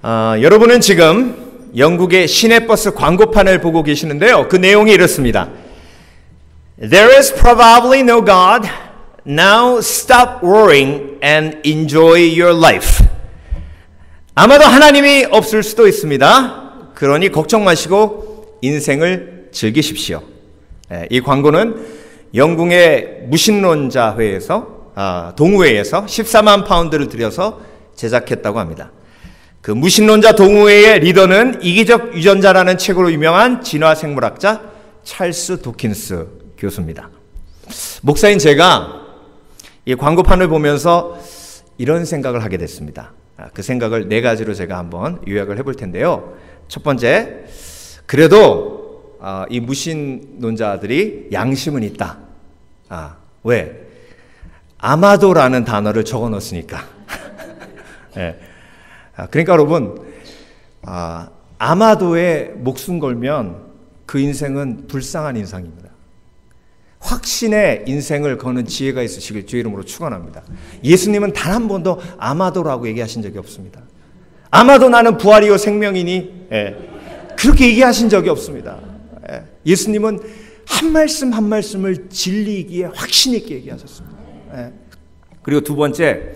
여러분은 지금 영국의 시내버스 광고판을 보고 계시는데요. 그 내용이 이렇습니다. There is probably no God. Now stop worrying and enjoy your life. 아마도 하나님이 없을 수도 있습니다. 그러니 걱정 마시고 인생을 즐기십시오. 이 광고는 영국의 무신론자 동호회에서 14만 파운드를 들여서 제작했다고 합니다. 그 무신론자 동호회의 리더는 이기적 유전자라는 책으로 유명한 진화생물학자 찰스 도킨스 교수입니다. 목사인 제가 이 광고판을 보면서 이런 생각을 하게 됐습니다. 그 생각을 네 가지로 제가 한번 요약을 해볼 텐데요. 첫 번째, 그래도 이 무신론자들이 양심은 있다. 왜? 아마도라는 단어를 적어 넣었으니까. 네. 그러니까 여러분, 아마도에 목숨 걸면 그 인생은 불쌍한 인생입니다. 확신의 인생을 거는 지혜가 있으시길 주의 이름으로 축원합니다. 예수님은 단 한 번도 아마도라고 얘기하신 적이 없습니다. 아마도 나는 부활이요 생명이니 그렇게 얘기하신 적이 없습니다. 예수님은 한 말씀 한 말씀을 진리이기에 확신 있게 얘기하셨습니다. 그리고 두 번째,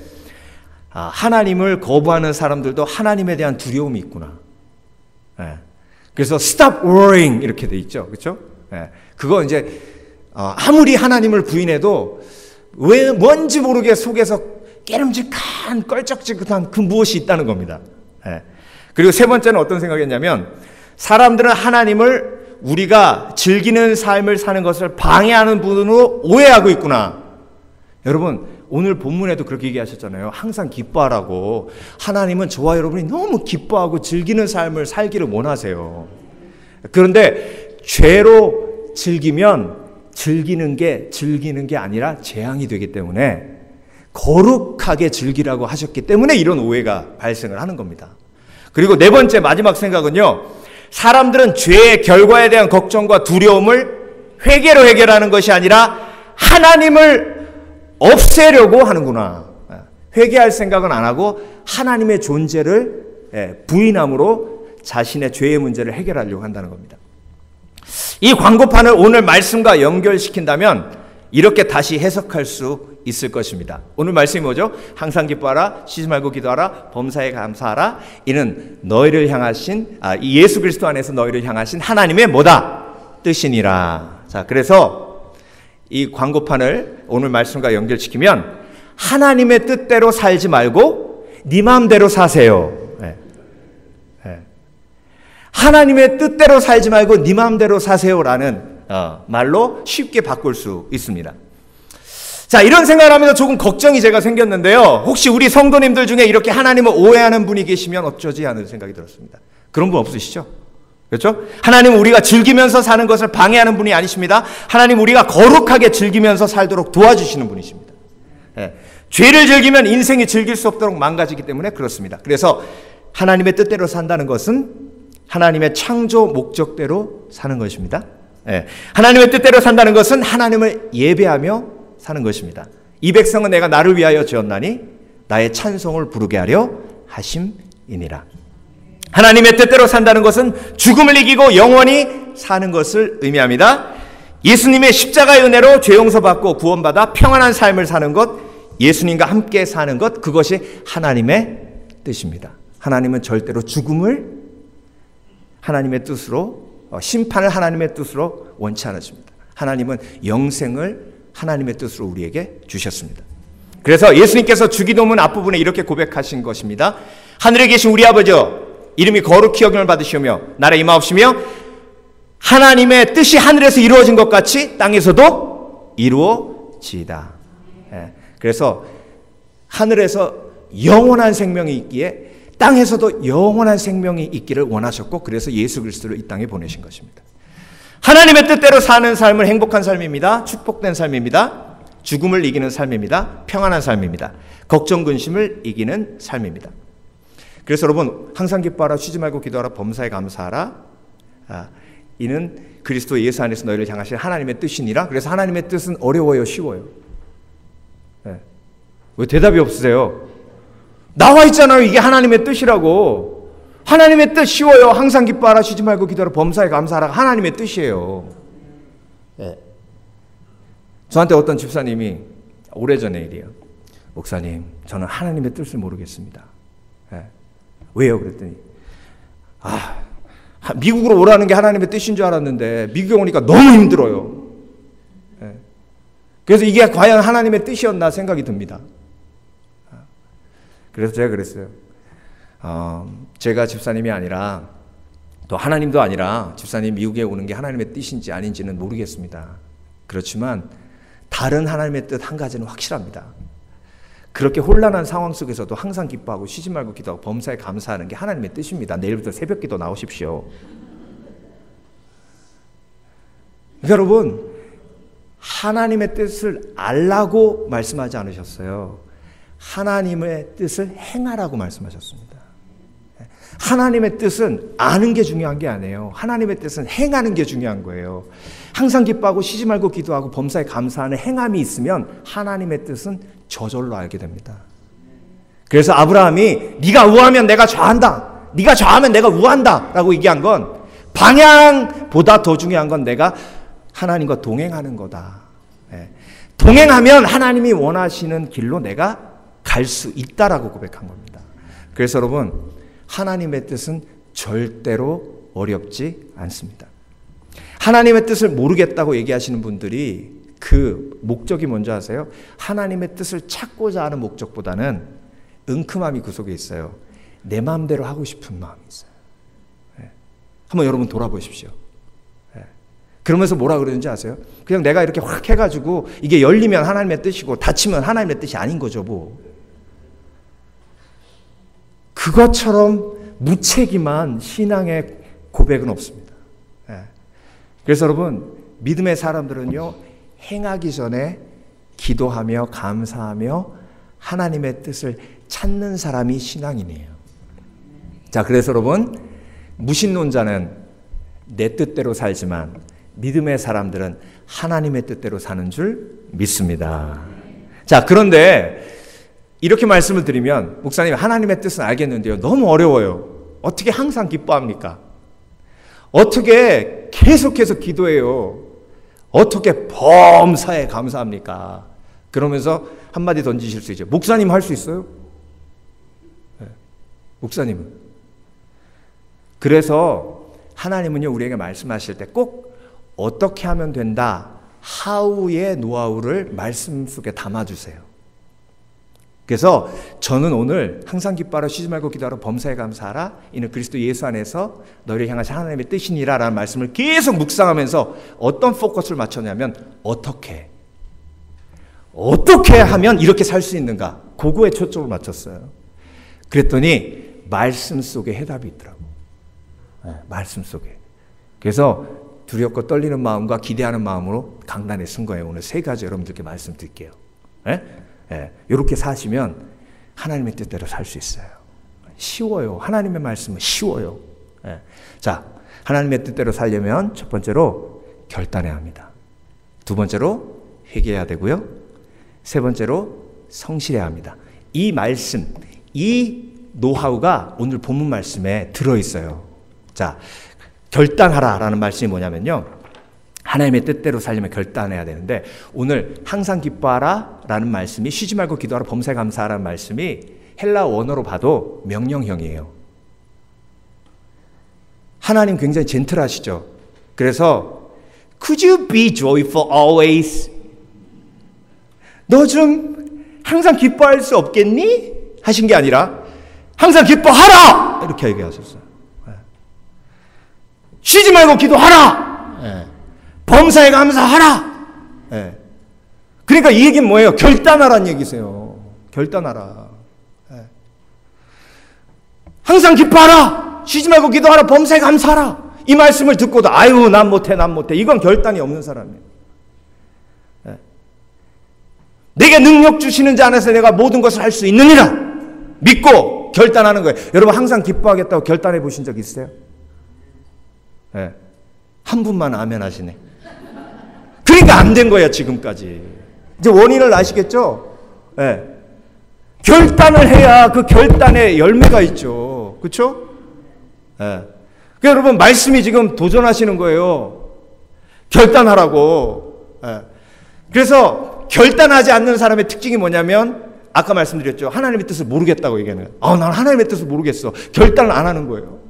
하나님을 거부하는 사람들도 하나님에 대한 두려움이 있구나. 그래서 stop worrying 이렇게 돼 있죠. 그렇죠? 그거 이제 아무리 하나님을 부인해도 왜 뭔지 모르게 속에서 깨름직한 껄쩍지근한 그 무엇이 있다는 겁니다. 그리고 세 번째는 어떤 생각이었냐면 사람들은 하나님을 우리가 즐기는 삶을 사는 것을 방해하는 분으로 오해하고 있구나. 여러분, 오늘 본문에도 그렇게 얘기하셨잖아요. 항상 기뻐하라고. 하나님은 저와 여러분이 너무 기뻐하고 즐기는 삶을 살기를 원하세요. 그런데 죄로 즐기면 즐기는 게 아니라 재앙이 되기 때문에 거룩하게 즐기라고 하셨기 때문에 이런 오해가 발생을 하는 겁니다. 그리고 네 번째 마지막 생각은요. 사람들은 죄의 결과에 대한 걱정과 두려움을 회개로 해결하는 것이 아니라 하나님을 없애려고 하는구나. 회개할 생각은 안 하고 하나님의 존재를 부인함으로 자신의 죄의 문제를 해결하려고 한다는 겁니다. 이 광고판을 오늘 말씀과 연결시킨다면 이렇게 다시 해석할 수 있을 것입니다. 오늘 말씀이 뭐죠? 항상 기뻐하라, 쉬지 말고 기도하라, 범사에 감사하라. 이는 너희를 향하신 이 예수 그리스도 안에서 너희를 향하신 하나님의 뭐다? 뜻이니라. 자, 그래서 이 광고판을 오늘 말씀과 연결시키면 하나님의 뜻대로 살지 말고 네 마음대로 사세요. 하나님의 뜻대로 살지 말고 네 마음대로 사세요라는 말로 쉽게 바꿀 수 있습니다. 자, 이런 생각을 하면서 조금 걱정이 제가 생겼는데요. 혹시 우리 성도님들 중에 이렇게 하나님을 오해하는 분이 계시면 어쩌지 하는 생각이 들었습니다. 그런 분 없으시죠? 그렇죠? 하나님은 우리가 즐기면서 사는 것을 방해하는 분이 아니십니다. 하나님 우리가 거룩하게 즐기면서 살도록 도와주시는 분이십니다. 죄를 즐기면 인생이 즐길 수 없도록 망가지기 때문에 그렇습니다. 그래서 하나님의 뜻대로 산다는 것은 하나님의 창조 목적대로 사는 것입니다. 하나님의 뜻대로 산다는 것은 하나님을 예배하며 사는 것입니다. 이 백성은 내가 나를 위하여 지었나니 나의 찬송을 부르게 하려 하심이니라. 하나님의 뜻대로 산다는 것은 죽음을 이기고 영원히 사는 것을 의미합니다. 예수님의 십자가의 은혜로 죄 용서받고 구원받아 평안한 삶을 사는 것, 예수님과 함께 사는 것, 그것이 하나님의 뜻입니다. 하나님은 절대로 죽음을 하나님의 뜻으로, 심판을 하나님의 뜻으로 원치 않으십니다. 하나님은 영생을 하나님의 뜻으로 우리에게 주셨습니다. 그래서 예수님께서 주기도문 앞부분에 이렇게 고백하신 것입니다. 하늘에 계신 우리 아버지여, 이름이 거룩히 여김을 받으시오며 나라의 임하옵시며 하나님의 뜻이 하늘에서 이루어진 것 같이 땅에서도 이루어지이다. 그래서 하늘에서 영원한 생명이 있기에 땅에서도 영원한 생명이 있기를 원하셨고 그래서 예수 그리스도를 이 땅에 보내신 것입니다. 하나님의 뜻대로 사는 삶은 행복한 삶입니다. 축복된 삶입니다. 죽음을 이기는 삶입니다. 평안한 삶입니다. 걱정 근심을 이기는 삶입니다. 그래서 여러분 항상 기뻐하라, 쉬지 말고 기도하라, 범사에 감사하라. 이는 그리스도 예수 안에서 너희를 향하신 하나님의 뜻이니라. 그래서 하나님의 뜻은 어려워요, 쉬워요? 왜 대답이 없으세요? 나와 있잖아요. 이게 하나님의 뜻이라고. 하나님의 뜻 쉬워요. 항상 기뻐하라, 쉬지 말고 기도하라, 범사에 감사하라. 하나님의 뜻이에요. 네. 저한테 어떤 집사님이 오래전에 이래요. 목사님, 저는 하나님의 뜻을 모르겠습니다. 네. 왜요? 그랬더니 미국으로 오라는 게 하나님의 뜻인 줄 알았는데 미국에 오니까 너무 힘들어요. 네. 그래서 이게 과연 하나님의 뜻이었나 생각이 듭니다. 그래서 제가 그랬어요. 제가 집사님이 아니라 또 하나님도 아니라 집사님 미국에 오는 게 하나님의 뜻인지 아닌지는 모르겠습니다. 그렇지만 다른 하나님의 뜻 한 가지는 확실합니다. 그렇게 혼란한 상황 속에서도 항상 기뻐하고 쉬지 말고 기도하고 범사에 감사하는 게 하나님의 뜻입니다. 내일부터 새벽 기도 나오십시오. 여러분, 하나님의 뜻을 알라고 말씀하지 않으셨어요. 하나님의 뜻을 행하라고 말씀하셨습니다. 하나님의 뜻은 아는 게 중요한 게 아니에요. 하나님의 뜻은 행하는 게 중요한 거예요. 항상 기뻐하고 쉬지 말고 기도하고 범사에 감사하는 행함이 있으면 하나님의 뜻은 저절로 알게 됩니다. 그래서 아브라함이 네가 우하면 내가 좌한다, 네가 좌하면 내가 우한다 라고 얘기한 건 방향보다 더 중요한 건 내가 하나님과 동행하는 거다. 동행하면 하나님이 원하시는 길로 내가 갈 수 있다라고 고백한 겁니다. 그래서 여러분, 하나님의 뜻은 절대로 어렵지 않습니다. 하나님의 뜻을 모르겠다고 얘기하시는 분들이 그 목적이 뭔지 아세요? 하나님의 뜻을 찾고자 하는 목적보다는 은큼함이 그 속에 있어요. 내 마음대로 하고 싶은 마음이 있어요. 한번 여러분 돌아보십시오. 그러면서 뭐라 그러는지 아세요? 그냥 내가 이렇게 확 해가지고 이게 열리면 하나님의 뜻이고 닫히면 하나님의 뜻이 아닌 거죠, 뭐. 그것처럼 무책임한 신앙의 고백은 없습니다. 그래서 여러분, 믿음의 사람들은요, 행하기 전에 기도하며 감사하며 하나님의 뜻을 찾는 사람이 신앙인이에요. 자, 그래서 여러분, 무신론자는 내 뜻대로 살지만 믿음의 사람들은 하나님의 뜻대로 사는 줄 믿습니다. 자, 그런데 이렇게 말씀을 드리면 목사님, 하나님의 뜻은 알겠는데요, 너무 어려워요. 어떻게 항상 기뻐합니까? 어떻게 계속해서 기도해요? 어떻게 범사에 감사합니까? 그러면서 한마디 던지실 수 있죠. 목사님 할 수 있어요? 네. 목사님은. 그래서 하나님은요, 우리에게 말씀하실 때 꼭 어떻게 하면 된다, 하우의 노하우를 말씀 속에 담아주세요. 그래서 저는 오늘 항상 기뻐하라, 쉬지 말고 기도하라, 범사에 감사하라, 이는 그리스도 예수 안에서 너희를 향하신 하나님의 뜻이니라 라는 말씀을 계속 묵상하면서 어떤 포커스를 맞췄냐면 어떻게 하면 이렇게 살 수 있는가, 그거에 초점을 맞췄어요. 그랬더니 말씀 속에 해답이 있더라고. 말씀 속에. 그래서 두렵고 떨리는 마음과 기대하는 마음으로 강단에 쓴 거예요. 오늘 세 가지 여러분들께 말씀드릴게요. 이렇게 사시면 하나님의 뜻대로 살 수 있어요. 쉬워요. 하나님의 말씀은 쉬워요. 자, 하나님의 뜻대로 살려면 첫 번째로 결단해야 합니다. 두 번째로 회개해야 되고요. 세 번째로 성실해야 합니다. 이 말씀, 이 노하우가 오늘 본문 말씀에 들어있어요. 자, 결단하라 라는 말씀이 뭐냐면요, 하나님의 뜻대로 살려면 결단해야 되는데, 오늘 항상 기뻐하라 라는 말씀이 쉬지 말고 기도하라, 범사에 감사하라는 말씀이 헬라 원어로 봐도 명령형이에요. 하나님 굉장히 젠틀하시죠. 그래서 Could you be joyful always? 너 좀 항상 기뻐할 수 없겠니? 하신 게 아니라 항상 기뻐하라! 이렇게 얘기하셨어요. 쉬지 말고 기도하라! 범사에 감사하라! 그러니까 이 얘기는 뭐예요? 결단하라는 얘기세요. 결단하라. 항상 기뻐하라! 쉬지 말고 기도하라! 범사에 감사하라! 이 말씀을 듣고도 아유 난 못해. 이건 결단이 없는 사람이에요. 내게 능력 주시는 자 안에서 내가 모든 것을 할 수 있느니라 믿고 결단하는 거예요. 여러분 항상 기뻐하겠다고 결단해 보신 적 있어요? 한 분만 아멘 하시네. 그러니까 안 된 거야 지금까지. 이제 원인을 아시겠죠? 결단을 해야 그 결단에 열매가 있죠. 그렇죠? 그러니까 여러분 말씀이 지금 도전하시는 거예요. 결단하라고. 그래서 결단하지 않는 사람의 특징이 뭐냐면 아까 말씀드렸죠. 하나님의 뜻을 모르겠다고 얘기하는 거예요. 난 하나님의 뜻을 모르겠어. 결단을 안 하는 거예요.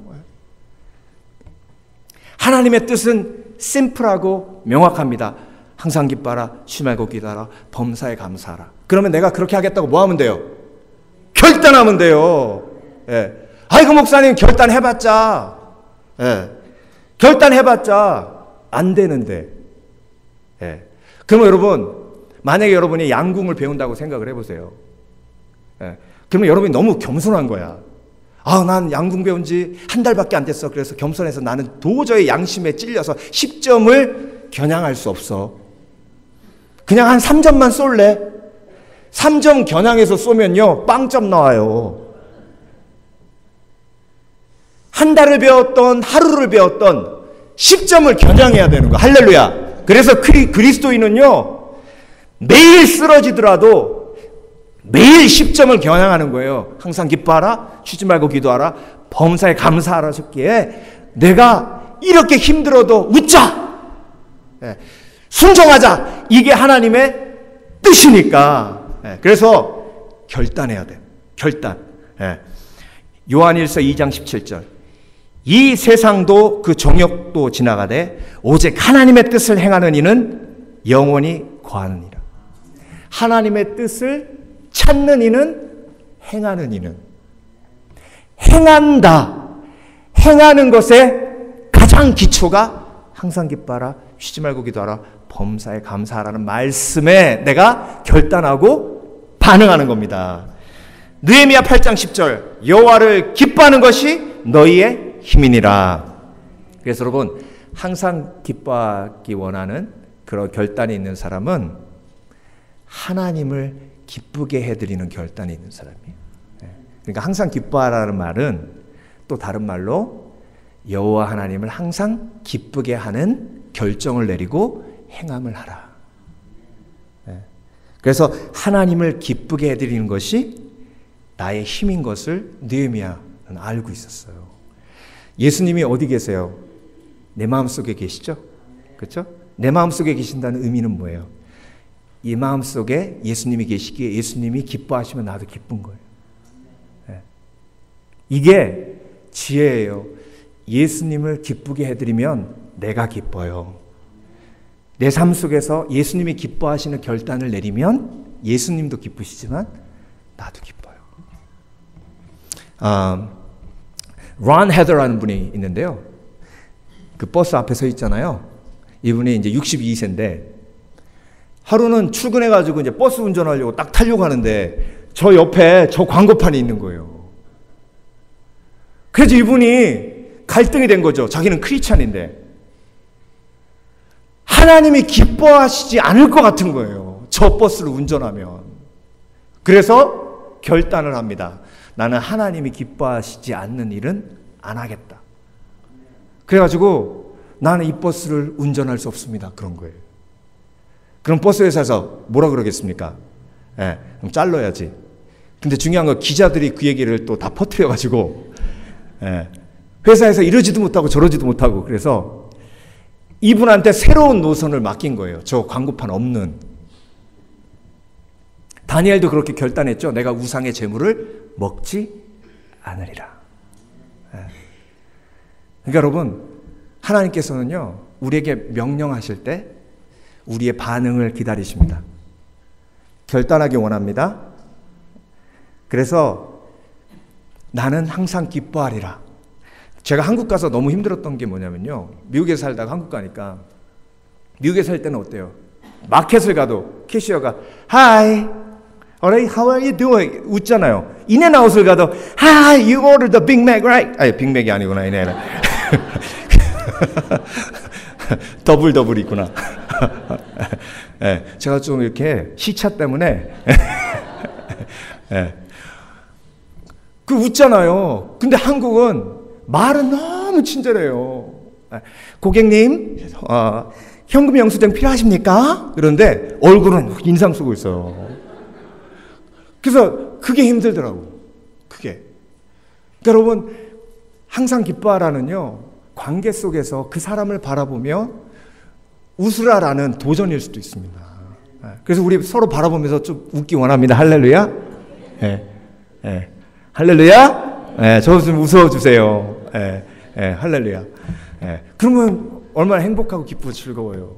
하나님의 뜻은 심플하고 명확합니다. 항상 기뻐하라, 쉬지 말고 기도하라, 범사에 감사하라. 그러면 내가 그렇게 하겠다고 뭐 하면 돼요? 결단하면 돼요. 아이고 목사님 결단해봤자 결단해봤자 안 되는데. 그러면 여러분 만약에 여러분이 양궁을 배운다고 생각을 해보세요. 그러면 여러분이 너무 겸손한 거야. 난 양궁 배운 지 한 달밖에 안 됐어. 그래서 겸손해서 나는 도저히 양심에 찔려서 10점을 겨냥할 수 없어. 그냥 한 3점만 쏠래? 3점 겨냥해서 쏘면요 빵점 나와요. 한 달을 배웠던 하루를 배웠던 10점을 겨냥해야 되는 거야. 할렐루야. 그래서 그리스도인은요 매일 쓰러지더라도 매일 10점을 겨냥하는 거예요. 항상 기뻐하라, 쉬지 말고 기도하라, 범사에 감사하라 싶기에 내가 이렇게 힘들어도 웃자, 순종하자. 이게 하나님의 뜻이니까. 그래서 결단해야 돼. 결단. 요한일서 2장 17절. 이 세상도 그 정욕도 지나가되 오직 하나님의 뜻을 행하는 이는 영원히 거하느니라. 하나님의 뜻을 찾는 이는 행하는 이는. 행한다. 행하는 것의 가장 기초가 항상 기뻐하라, 쉬지 말고 기도하라, 범사에 감사하라는 말씀에 내가 결단하고 반응하는 겁니다. 느헤미야 8장 10절. 여호와를 기뻐하는 것이 너희의 힘이니라. 그래서 여러분 항상 기뻐하기 원하는 그런 결단이 있는 사람은 하나님을 기쁘게 해드리는 결단이 있는 사람이에요. 그러니까 항상 기뻐하라는 말은 또 다른 말로 여호와 하나님을 항상 기쁘게 하는 결정을 내리고 행함을 하라. 그래서 하나님을 기쁘게 해드리는 것이 나의 힘인 것을 느헤미야는 알고 있었어요. 예수님이 어디 계세요? 내 마음속에 계시죠? 그렇죠? 내 마음속에 계신다는 의미는 뭐예요? 이 마음속에 예수님이 계시기에 예수님이 기뻐하시면 나도 기쁜 거예요. 이게 지혜예요. 예수님을 기쁘게 해드리면 내가 기뻐요. 내 삶 속에서 예수님이 기뻐하시는 결단을 내리면 예수님도 기쁘시지만 나도 기뻐요. 론 헤더라는 분이 있는데요. 그 버스 앞에 서 있잖아요. 이분이 이제 62세인데 하루는 출근해가지고 이제 버스 운전하려고 딱 타려고 하는데 저 옆에 저 광고판이 있는 거예요. 그래서 이분이 갈등이 된 거죠. 자기는 크리스찬인데 하나님이 기뻐하시지 않을 것 같은 거예요. 저 버스를 운전하면. 그래서 결단을 합니다. 나는 하나님이 기뻐하시지 않는 일은 안 하겠다. 그래가지고 나는 이 버스를 운전할 수 없습니다. 그런 거예요. 그럼 버스 회사에서 뭐라 그러겠습니까? 그럼 잘라야지. 근데 중요한 건 기자들이 그 얘기를 또 다 퍼뜨려가지고 회사에서 이러지도 못하고 저러지도 못하고 그래서 이분한테 새로운 노선을 맡긴 거예요. 저 광고판 없는. 다니엘도 그렇게 결단했죠. 내가 우상의 재물을 먹지 않으리라. 그러니까 여러분 하나님께서는요 우리에게 명령하실 때 우리의 반응을 기다리십니다. 결단하기 원합니다. 그래서 나는 항상 기뻐하리라. 제가 한국 가서 너무 힘들었던 게 뭐냐면요. 미국에 살다가 한국 가니까 미국에 살 때는 어때요? 마켓을 가도 캐시어가 Hi, alright, how are you doing? 웃잖아요. 인앤아웃을 가도 Hi, you ordered the Big Mac, right? 아니, 빅맥이 아니구나. 인앤아웃. 더블 있구나. 제가 좀 이렇게 시차 때문에 그 웃잖아요. 근데 한국은 말은 너무 친절해요. 고객님, 현금 영수증 필요하십니까? 그런데 얼굴은 인상 쓰고 있어요. 그래서 그게 힘들더라고. 그게. 그러니까 여러분 항상 기뻐하라는요, 관계 속에서 그 사람을 바라보며 웃으라라는 도전일 수도 있습니다. 그래서 우리 서로 바라보면서 좀 웃기 원합니다. 할렐루야? 예. 예. 할렐루야? 예. 저 좀 웃어주세요. 예. 예. 할렐루야. 예. 그러면 얼마나 행복하고 기쁘고 즐거워요.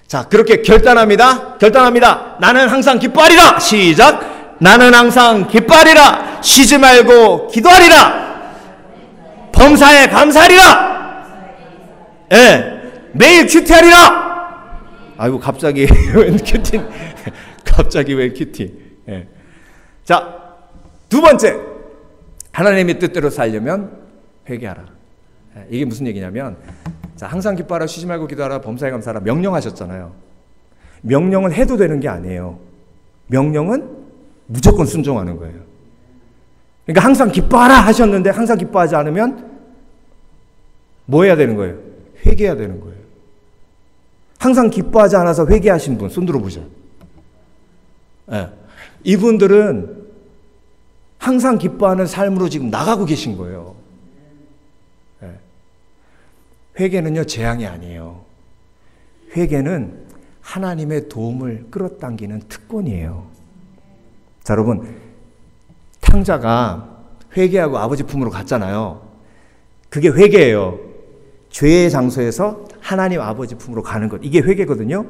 자, 그렇게 결단합니다. 결단합니다. 나는 항상 기뻐하리라. 시작. 나는 항상 기뻐하리라. 쉬지 말고 기도하리라. 범사에 감사하리라. 예. 매일 큐티하리라. 아이고, 갑자기 웬 큐티? 갑자기 웬 큐티? 예. 자, 두 번째, 하나님의 뜻대로 살려면 회개하라. 예. 이게 무슨 얘기냐면, 자, 항상 기뻐하라, 쉬지 말고 기도하라, 범사에 감사하라 명령하셨잖아요. 명령을 해도 되는 게 아니에요. 명령은 무조건 순종하는 거예요. 그러니까 항상 기뻐하라 하셨는데 항상 기뻐하지 않으면 뭐 해야 되는 거예요? 회개해야 되는 거예요. 항상 기뻐하지 않아서 회개하신 분 손 들어보죠. 네. 이분들은 항상 기뻐하는 삶으로 지금 나가고 계신 거예요. 네. 회개는요, 재앙이 아니에요. 회개는 하나님의 도움을 끌어당기는 특권이에요. 자, 여러분, 탕자가 회개하고 아버지 품으로 갔잖아요. 그게 회개예요. 죄의 장소에서 하나님 아버지 품으로 가는 것. 이게 회개거든요.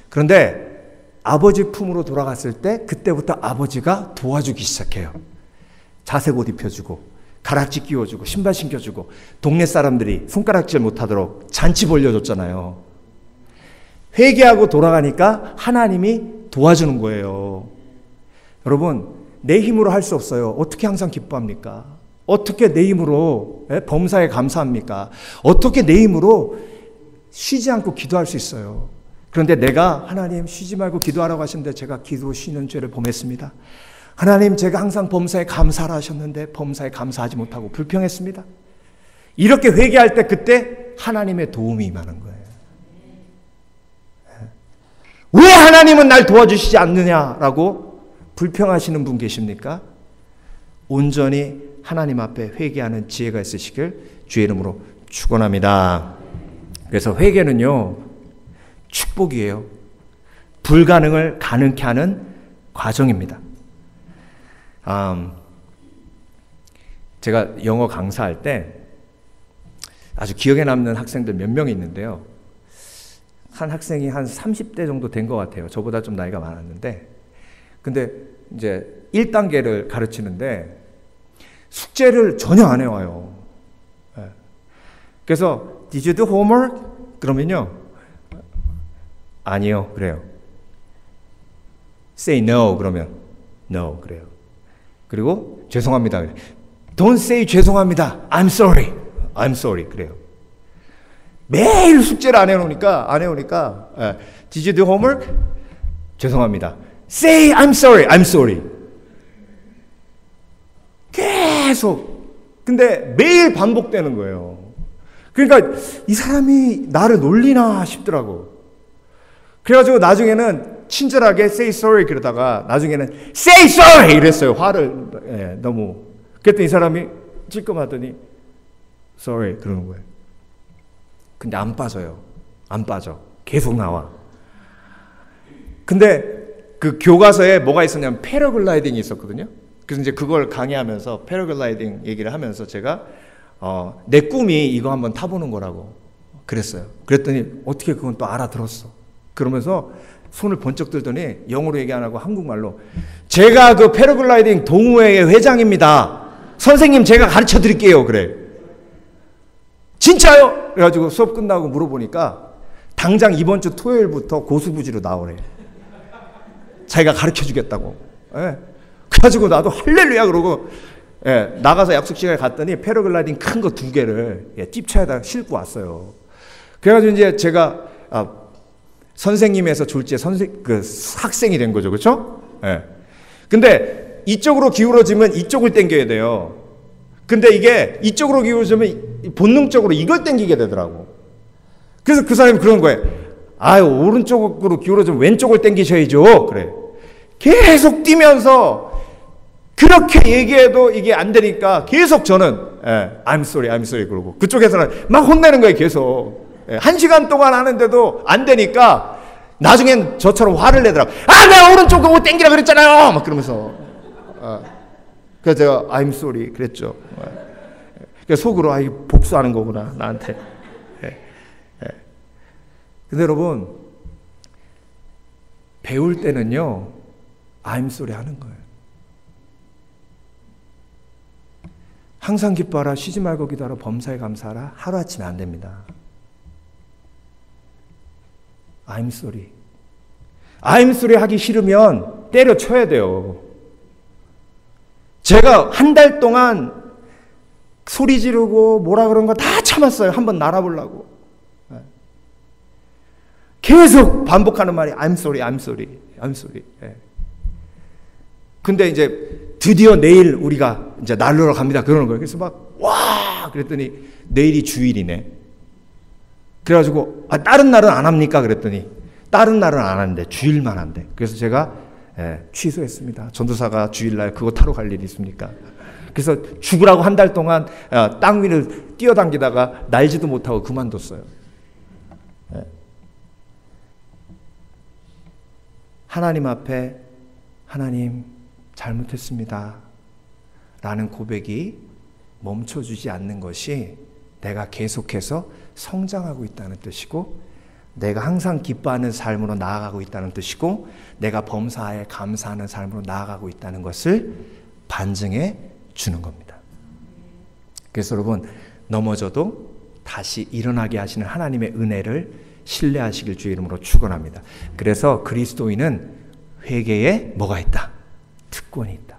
그런데 아버지 품으로 돌아갔을 때 그때부터 아버지가 도와주기 시작해요. 자색 옷 입혀주고 가락지 끼워주고 신발 신겨주고 동네 사람들이 손가락질 못하도록 잔치 벌려줬잖아요. 회개하고 돌아가니까 하나님이 도와주는 거예요. 여러분, 내 힘으로 할 수 없어요. 어떻게 항상 기뻐합니까? 어떻게 내 힘으로 범사에 감사합니까? 어떻게 내 힘으로 쉬지 않고 기도할 수 있어요? 그런데 내가 하나님 쉬지 말고 기도하라고 하시는데 제가 기도 쉬는 죄를 범했습니다. 하나님, 제가 항상 범사에 감사를 하셨는데 범사에 감사하지 못하고 불평했습니다. 이렇게 회개할 때 그때 하나님의 도움이 임하는 거예요. 왜 하나님은 날 도와주시지 않느냐라고 불평하시는 분 계십니까? 온전히 하나님 앞에 회개하는 지혜가 있으시길 주의 이름으로 축원합니다. 그래서 회개는요, 축복이에요. 불가능을 가능케 하는 과정입니다. 제가 영어 강사할 때 아주 기억에 남는 학생들 몇 명이 있는데요. 한 학생이 한 30대 정도 된 것 같아요. 저보다 좀 나이가 많았는데. 근데 이제 1단계를 가르치는데 숙제를 전혀 안 해와요. 그래서 Did you do homework? 그러면요, 아니요, 그래요. Say no, 그러면 no, 그래요. 그리고 죄송합니다. Don't say 죄송합니다. I'm sorry. I'm sorry. 그래요. 매일 숙제를 안 해오니까 Did you do homework? 죄송합니다. Say I'm sorry. I'm sorry. 계속. 근데 매일 반복되는 거예요. 그러니까 이 사람이 나를 놀리나 싶더라고. 그래가지고 나중에는 친절하게 say sorry 그러다가 나중에는 say sorry 이랬어요. 화를 너무. 그랬더니 이 사람이 찔끔하더니 sorry 그러는 거예요. 근데 안 빠져요. 안 빠져. 계속 나와. 근데 그 교과서에 뭐가 있었냐면 패러글라이딩이 있었거든요. 그래서 이제 그걸 강의하면서 패러글라이딩 얘기를 하면서 제가 내 꿈이 이거 한번 타보는 거라고 그랬어요. 그랬더니 어떻게 그건 또 알아들었어. 그러면서 손을 번쩍 들더니 영어로 얘기 안 하고 한국말로 제가 그 패러글라이딩 동호회의 회장입니다. 선생님 제가 가르쳐 드릴게요. 그래. 진짜요? 그래가지고 수업 끝나고 물어보니까 당장 이번 주 토요일부터 고수부지로 나오래. 자기가 가르쳐 주겠다고. 예. 그래가지고 나도 할렐루야 그러고 나가서 약속 시간에 갔더니 패러글라이딩 큰 거 2개를 찝차에다 싣고 왔어요. 그래가지고 이제 제가 선생님에서 졸지에 학생이 된 거죠. 그렇죠? 예. 근데 이쪽으로 기울어지면 이쪽을 당겨야 돼요. 근데 이게 이쪽으로 기울어지면 본능적으로 이걸 당기게 되더라고. 그래서 그 사람이 그런 거예요. 아유, 오른쪽으로 기울어지면 왼쪽을 당기셔야죠. 그래. 계속 뛰면서 그렇게 얘기해도 이게 안 되니까 계속 저는 I'm sorry 그러고 그쪽에서는 막 혼내는 거예요 계속. 1시간 동안 하는데도 안 되니까 나중엔 저처럼 화를 내더라고. 내가 오른쪽 그거 땡기라 그랬잖아요 막 그러면서. 그래서 제가 I'm sorry 그랬죠. 그래서 속으로 이거 복수하는 거구나 나한테. 근데 여러분 배울 때는요 I'm sorry 하는 거예요. 항상 기뻐하라, 쉬지 말고 기도하라, 범사에 감사하라. 하루아침에 안 됩니다. I'm sorry. I'm sorry 하기 싫으면 때려쳐야 돼요. 제가 한 달 동안 소리 지르고 뭐라 그런 거 다 참았어요. 한번 날아보려고. 계속 반복하는 말이 I'm sorry. 근데 이제 드디어 내일 우리가 이제 날르러 갑니다. 그러는 거예요. 그래서 와! 그랬더니 내일이 주일이네. 그래가지고 다른 날은 안 합니까? 그랬더니 다른 날은 안 하는데 주일만 한대. 그래서 제가 취소했습니다. 전도사가 주일날 그거 타러 갈 일이 있습니까? 그래서 죽으라고 한 달 동안 땅 위를 뛰어당기다가 날지도 못하고 그만뒀어요. 하나님 앞에 하나님 잘못했습니다 라는 고백이 멈춰주지 않는 것이 내가 계속해서 성장하고 있다는 뜻이고 내가 항상 기뻐하는 삶으로 나아가고 있다는 뜻이고 내가 범사에 감사하는 삶으로 나아가고 있다는 것을 반증해 주는 겁니다. 그래서 여러분 넘어져도 다시 일어나게 하시는 하나님의 은혜를 신뢰하시길 주의 이름으로 축원합니다. 그래서 그리스도인은 회개에 뭐가 있다? 특권이 있다.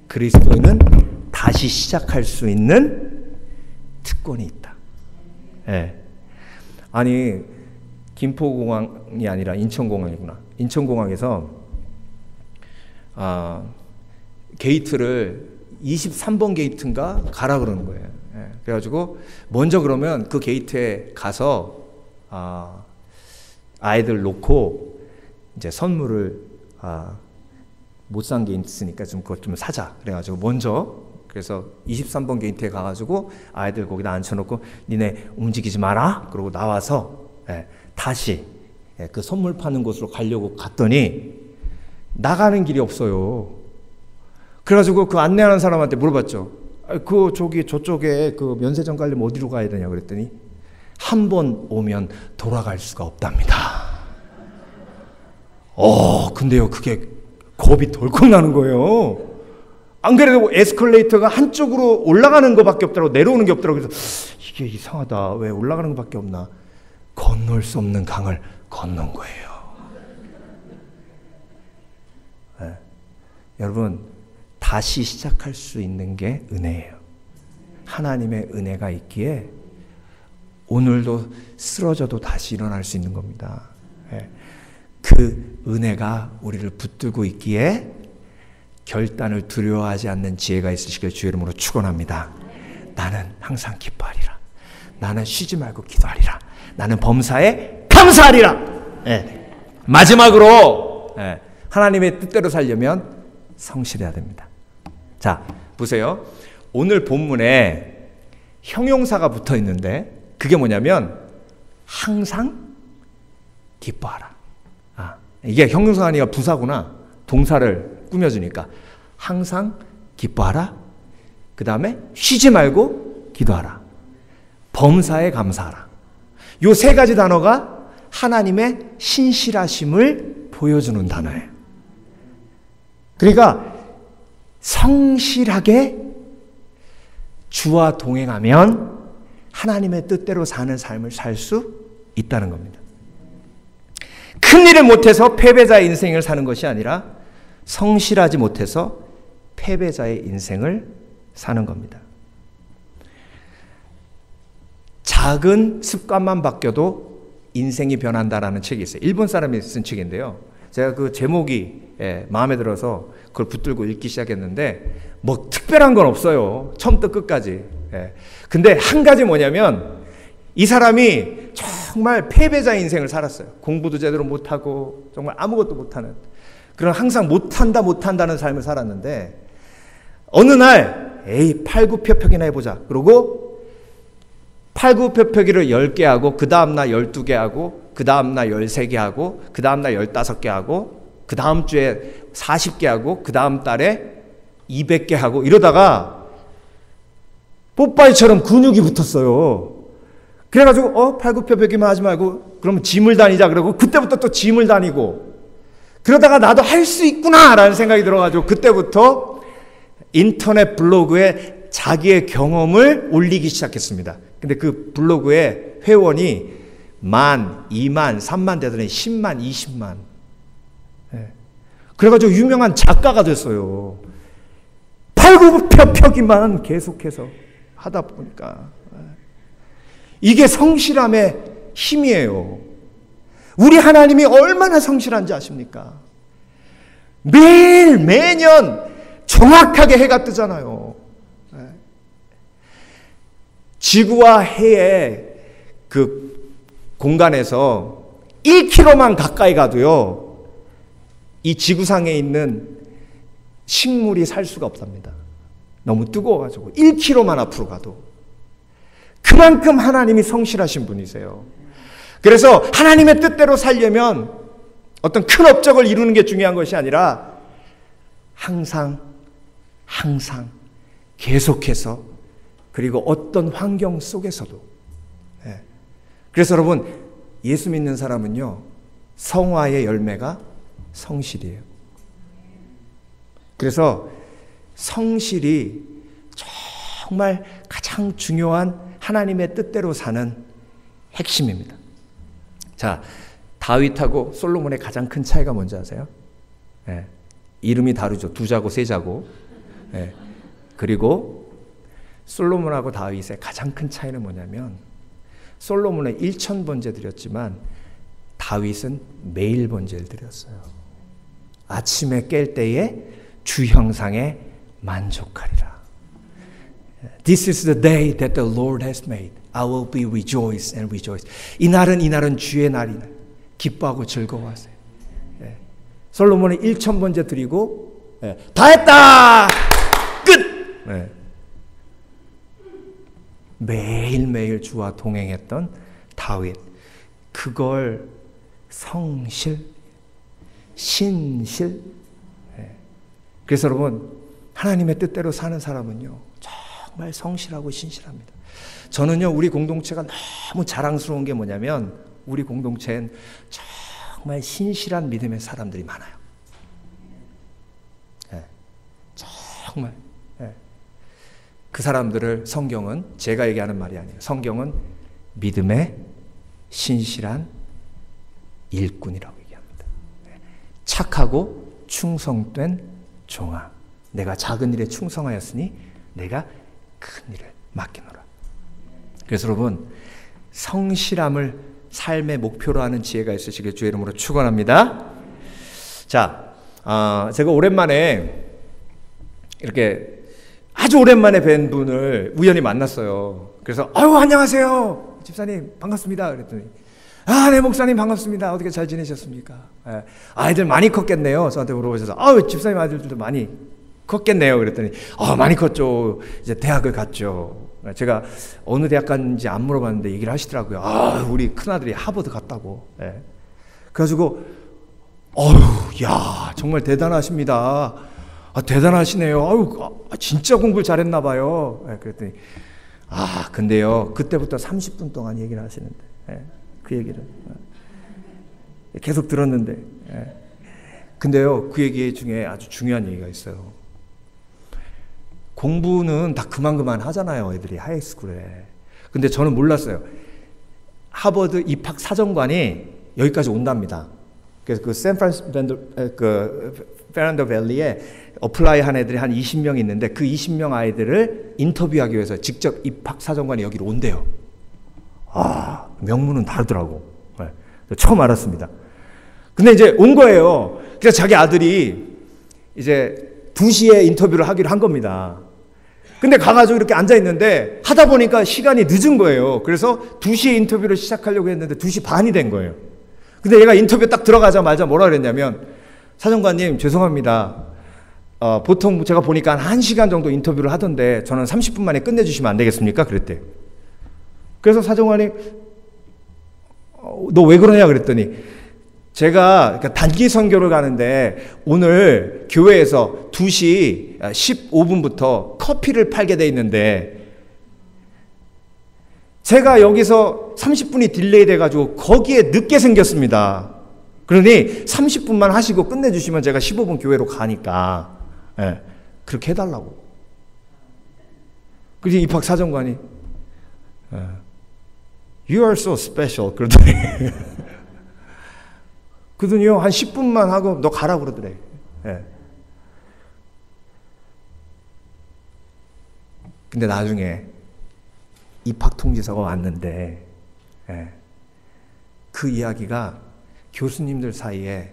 그리스도인은 다시 시작할 수 있는 특권이 있다. 아니 김포공항이 아니라 인천공항이구나. 인천공항에서 게이트를 23번 게이트인가 가라 그러는 거예요. 그래가지고 먼저 그러면 그 게이트에 가서 아이들 놓고 이제 선물을 못 산 게 있으니까 좀 그것 좀 사자. 그래가지고 먼저 그래서 23번 게이트에 가가지고 아이들 거기다 앉혀놓고 니네 움직이지 마라. 그러고 나와서 다시 그 선물 파는 곳으로 가려고 갔더니 나가는 길이 없어요. 그래가지고 그 안내하는 사람한테 물어봤죠. 저쪽에 그 면세점 가려면 어디로 가야 되냐 그랬더니 한 번 오면 돌아갈 수가 없답니다. 근데요 그게 겁이 덜컥 나는 거예요. 안 그래도 에스컬레이터가 한쪽으로 올라가는 것밖에 없더라고 내려오는 게 없더라고. 그래서 이게 이상하다. 왜 올라가는 것밖에 없나. 건널 수 없는 강을 건넌 거예요. 여러분 다시 시작할 수 있는 게 은혜예요. 하나님의 은혜가 있기에 오늘도 쓰러져도 다시 일어날 수 있는 겁니다. 그 은혜가 우리를 붙들고 있기에 결단을 두려워하지 않는 지혜가 있으시길 주의 이름으로 축원합니다. 나는 항상 기뻐하리라. 나는 쉬지 말고 기도하리라. 나는 범사에 감사하리라. 마지막으로 하나님의 뜻대로 살려면 성실해야 됩니다. 자, 보세요. 오늘 본문에 형용사가 붙어 있는데 그게 뭐냐면 항상 기뻐하라. 이게 형용사가 아니라 부사구나. 동사를 꾸며주니까 항상 기뻐하라. 그 다음에 쉬지 말고 기도하라. 범사에 감사하라. 요 세 가지 단어가 하나님의 신실하심을 보여주는 단어예요. 그러니까 성실하게 주와 동행하면 하나님의 뜻대로 사는 삶을 살 수 있다는 겁니다. 큰 일을 못해서 패배자의 인생을 사는 것이 아니라 성실하지 못해서 패배자의 인생을 사는 겁니다. 작은 습관만 바뀌어도 인생이 변한다라는 책이 있어요. 일본 사람이 쓴 책인데요. 제가 그 제목이 마음에 들어서 그걸 붙들고 읽기 시작했는데 뭐 특별한 건 없어요. 처음부터 끝까지. 근데 한 가지 뭐냐면 이 사람이 정말 패배자 인생을 살았어요. 공부도 제대로 못하고 정말 아무것도 못하는 그런 항상 못한다는 삶을 살았는데 어느 날 에이, 팔굽혀펴기나 해보자. 그러고 팔굽혀펴기를 10개 하고 그 다음날 12개 하고 그 다음날 13개 하고 그 다음날 15개 하고 그 다음 주에 40개 하고 그 다음 달에 200개 하고 이러다가 뽀빠이처럼 근육이 붙었어요. 그래가지고 팔굽혀펴기만 하지 말고 그러면 짐을 다니자 그러고 그때부터 또 짐을 다니고 그러다가 나도 할 수 있구나 라는 생각이 들어가지고 그때부터 인터넷 블로그에 자기의 경험을 올리기 시작했습니다. 근데 그 블로그에 회원이 10,000, 20,000, 30,000 되더니 10만, 20만. 그래가지고 유명한 작가가 됐어요. 팔굽혀펴기만 계속해서 하다 보니까. 이게 성실함의 힘이에요. 우리 하나님이 얼마나 성실한지 아십니까? 매년 정확하게 해가 뜨잖아요. 지구와 해의 그 공간에서 1km만 가까이 가도요, 이 지구상에 있는 식물이 살 수가 없답니다. 너무 뜨거워가지고 1km만 앞으로 가도. 그만큼 하나님이 성실하신 분이세요. 그래서 하나님의 뜻대로 살려면 어떤 큰 업적을 이루는 게 중요한 것이 아니라 항상 계속해서 그리고 어떤 환경 속에서도. 그래서 여러분, 예수 믿는 사람은요, 성화의 열매가 성실이에요. 그래서 성실이 정말 가장 중요한 하나님의 뜻대로 사는 핵심입니다. 자, 다윗하고 솔로몬의 가장 큰 차이가 뭔지 아세요? 이름이 다르죠. 2자고 3자고. 그리고 솔로몬하고 다윗의 가장 큰 차이는 뭐냐면 솔로몬은 1,000번제 드렸지만 다윗은 매일 번제를 드렸어요. 아침에 깰 때에 주 형상에 만족하리라. This is the day that the Lord has made. I will be rejoice and rejoice. 이날은 주의 날이다. 기뻐하고 즐거워하세요. 솔로몬은 1,000번제 드리고 다 했다! 끝! 매일매일 주와 동행했던 다윗. 그걸 성실, 신실. 그래서 여러분, 하나님의 뜻대로 사는 사람은요, 정말 성실하고 신실합니다. 저는요, 우리 공동체가 너무 자랑스러운 게 뭐냐면 우리 공동체엔 정말 신실한 믿음의 사람들이 많아요. 정말. 그 사람들을 성경은, 제가 얘기하는 말이 아니에요. 성경은 믿음의 신실한 일꾼이라고 얘기합니다. 착하고 충성된 종아. 내가 작은 일에 충성하였으니 내가 큰 일을 맡기노라. 그래서 여러분, 성실함을 삶의 목표로 하는 지혜가 있으시길 주의 이름으로 축원합니다. 자, 제가 오랜만에 이렇게 아주 오랜만에 뵌 분을 우연히 만났어요. 그래서 아유, 안녕하세요 집사님 반갑습니다 그랬더니 네 목사님 반갑습니다. 어떻게 잘 지내셨습니까? 아이들 많이 컸겠네요. 저한테 물어보셔서 아유, 집사님 아이들도 많이 컸겠네요 그랬더니 많이 컸죠. 이제 대학을 갔죠. 제가 어느 대학 갔는지 안 물어봤는데 얘기를 하시더라고요. 우리 큰아들이 하버드 갔다고. 그래가지고 야, 정말 대단하십니다. 대단하시네요. 진짜 공부를 잘했나 봐요. 그랬더니 근데요, 그때부터 30분 동안 얘기를 하시는데, 그 얘기를 계속 들었는데, 근데요, 그 얘기 중에 아주 중요한 얘기가 있어요. 공부는 다 그만 하잖아요, 애들이 하이스쿨에. 근데 저는 몰랐어요. 하버드 입학 사정관이 여기까지 온답니다. 그래서 그 페란더 밸리에 어플라이 한 애들이 한 20명 있는데 그 20명 아이들을 인터뷰하기 위해서 직접 입학 사정관이 여기로 온대요. 명문은 다르더라고. 처음 알았습니다. 근데 이제 온 거예요. 그래서 자기 아들이 이제 2시에 인터뷰를 하기로 한 겁니다. 근데 가가지고 이렇게 앉아있는데 하다 보니까 시간이 늦은 거예요. 그래서 2시에 인터뷰를 시작하려고 했는데 2시 반이 된 거예요. 근데 얘가 인터뷰 딱 들어가자마자 뭐라 그랬냐면 사정관님 죄송합니다. 보통 제가 보니까 한 1시간 정도 인터뷰를 하던데 저는 30분 만에 끝내주시면 안 되겠습니까? 그랬대. 그래서 사정관이 너 왜 그러냐 그랬더니 제가 단기 선교를 가는데 오늘 교회에서 2시 15분부터 커피를 팔게 돼 있는데 제가 여기서 30분이 딜레이 돼가지고 거기에 늦게 생겼습니다. 그러니 30분만 하시고 끝내주시면 제가 15분 교회로 가니까 그렇게 해달라고. 그래서 입학 사정관이 You are so special 그러더니 그러더니요 한 10분만 하고 너 가라 그러더래. 근데 나중에 입학 통지서가 왔는데 그 이야기가 교수님들 사이에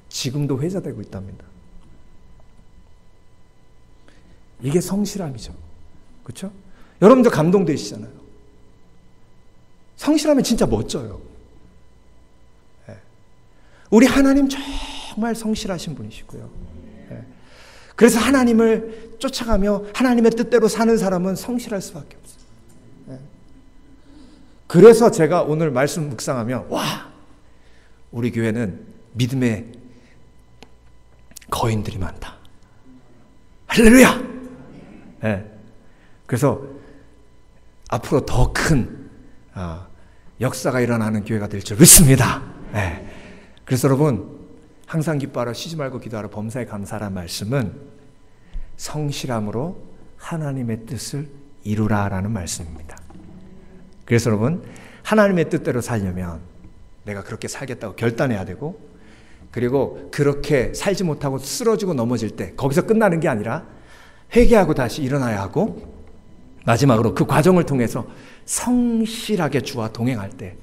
지금도 회자되고 있답니다. 이게 성실함이죠. 그렇죠? 여러분들 감동되시잖아요. 성실하면 진짜 멋져요. 우리 하나님 정말 성실하신 분이시고요. 그래서 하나님을 쫓아가며 하나님의 뜻대로 사는 사람은 성실할 수밖에 없어요. 그래서 제가 오늘 말씀 묵상하며 와, 우리 교회는 믿음의 거인들이 많다. 할렐루야! 그래서 앞으로 더 큰 역사가 일어나는 교회가 될 줄 믿습니다. 그래서 여러분 항상 기뻐하라 쉬지 말고 기도하라 범사에 감사하라는 말씀은 성실함으로 하나님의 뜻을 이루라라는 말씀입니다. 그래서 여러분 하나님의 뜻대로 살려면 내가 그렇게 살겠다고 결단해야 되고 그리고 그렇게 살지 못하고 쓰러지고 넘어질 때 거기서 끝나는 게 아니라 회개하고 다시 일어나야 하고 마지막으로 그 과정을 통해서 성실하게 주와 동행할 때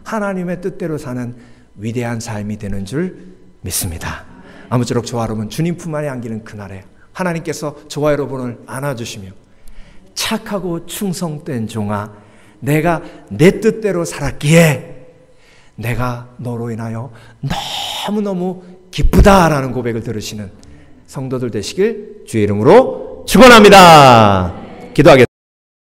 하나님의 뜻대로 사는 위대한 삶이 되는 줄 믿습니다. 아무쪼록 저와 여러분 주님 품 안에 안기는 그날에 하나님께서 저와 여러분을 안아주시며 착하고 충성된 종아 내가 내 뜻대로 살았기에 내가 너로 인하여 너무너무 기쁘다라는 고백을 들으시는 성도들 되시길 주의 이름으로 축원합니다. 기도하겠습니다.